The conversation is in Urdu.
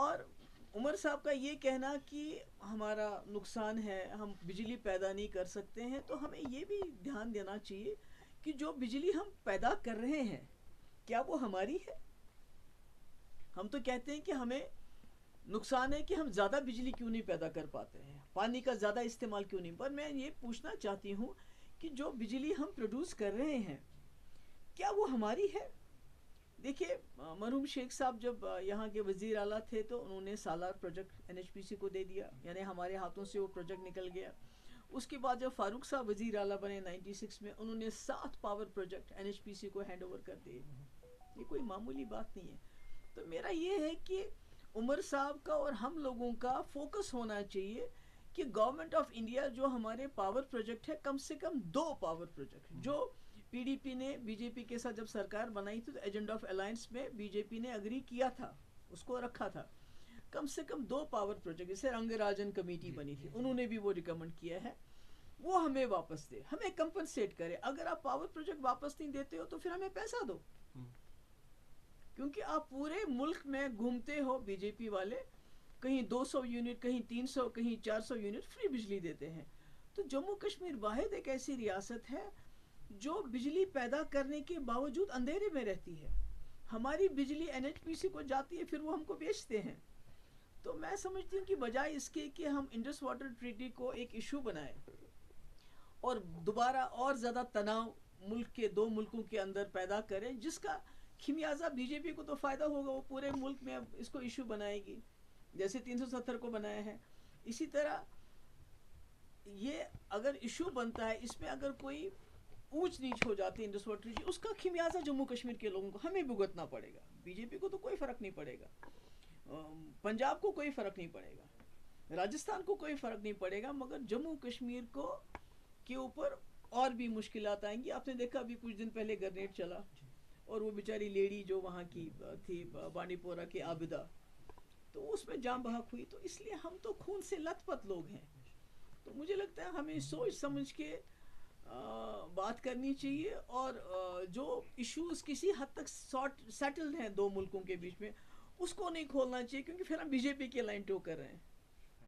اور عمر صاحب کا یہ کہنا کہ ہمارا نقصان ہے، ہم بجلی پیدا نہیں کر سکتے ہیں، تو ہمیں یہ بھی دھیان دینا چاہیے کہ جو بجلی ہم پیدا کر رہے ہیں کیا وہ ہماری ہے؟ ہم تو کہتے ہیں کہ ہمیں نقصان ہے کہ ہم زیادہ بجلی کیوں نہیں پیدا کر پاتے ہیں، پانی کا زیادہ استعمال کیوں نہیں، پر میں یہ پوچھنا چاہتی ہوں کہ جو بجلی ہم پروڈیوس کر رہے ہیں کیا وہ ہماری ہے؟ دیکھیے مرحوم شیخ صاحب جب یہاں کے وزیر اعلیٰ تھے تو انہوں نے سالار project N H P C کو دے دیا، یعنی ہمارے ہاتھوں سے وہ پروجیکٹ نکل گیا۔ اس کے بعد جب فاروق صاحب وزیر اعلیٰ بنے 96 میں، انہوں نے 7 power project N H P C کو ہینڈ اوور کر دیے۔ یہ کوئی معمولی بات نہیں ہے۔ تو میرا یہ ہے کہ عمر صاحب کا اور ہم لوگوں کا فوکس ہونا چاہیے کہ گورنمنٹ آف انڈیا جو ہمارے پاور پروجیکٹ ہے، کم سے کم 2 پاور پروجیکٹ جو پی ڈی پی نے بی جے پی کے ساتھ جب سرکار بنائی تھی تو ایجنڈا آف الائنس میں بی جے پی نے اگری کیا تھا، اس کو رکھا تھا، کم سے کم 2 پاور پروجیکٹ، جیسے رنگ راجن کمیٹی بنی تھی، انہوں نے بھی وہ ریکمنڈ کیا ہے، وہ ہمیں واپس دے، ہمیں کمپنسیٹ کرے۔ اگر آپ پاور پروجیکٹ واپس نہیں دیتے ہو تو پھر ہمیں پیسہ دو، کیونکہ آپ پورے ملک میں گھومتے ہو بی جے پی والے، کہیں 200 یونٹ، کہیں 300، کہیں 400 یونٹ فری بجلی دیتے ہیں۔ تو جموں کشمیر واحد ایک ایسی ریاست ہے جو بجلی پیدا کرنے کے باوجود اندھیرے میں رہتی ہے۔ ہماری بجلی این ایچ پی سی کو جاتی ہے، پھر وہ ہم کو بیچتے ہیں۔ تو میں سمجھتی ہوں کہ بجائے اس کے کہ ہم انڈس واٹر ٹریٹی کو ایک ایشو بنائیں اور دوبارہ اور زیادہ تناؤ ملک کے 2 ملکوں کے اندر پیدا کریں، جس کا خمیازہ بی جے پی کو تو فائدہ ہوگا، وہ پورے ملک میں اس کو ایشو بنائے گی، جیسے 370 کو بنایا ہے۔ اسی طرح یہ اگر ایشو بنتا ہے، اس میں اگر کوئی اونچ نیچ ہو جاتی ہے انڈس واٹر ٹریٹی، اس کا خمیازہ جموں کشمیر کے لوگوں کو ہمیں بھگتنا پڑے گا۔ بی جے پی کو تو کوئی فرق نہیں پڑے گا، پنجاب کو کوئی فرق نہیں پڑے گا، راجستھان کو کوئی فرق نہیں پڑے گا، مگر جموں کشمیر کو کے اوپر اور بھی مشکلات آئیں گی۔ آپ نے دیکھا ابھی کچھ دن پہلے گرنیڈ چلا، اور وہ بیچاری لیڈی جو وہاں کی تھی بانڈی پورہ کی عابدہ، تو اس میں جان بحق ہوئی۔ تو اس لیے ہم تو خون سے لت پت لوگ ہیں، تو مجھے لگتا ہے ہمیں سوچ سمجھ کے بات کرنی چاہیے، اور جو ایشوز کسی حد تک سیٹلڈ ہیں 2 ملکوں کے بیچ میں، اس کو نہیں کھولنا چاہیے، کیونکہ پھر ہم بی جے پی کی لائن ٹو کر رہے ہیں۔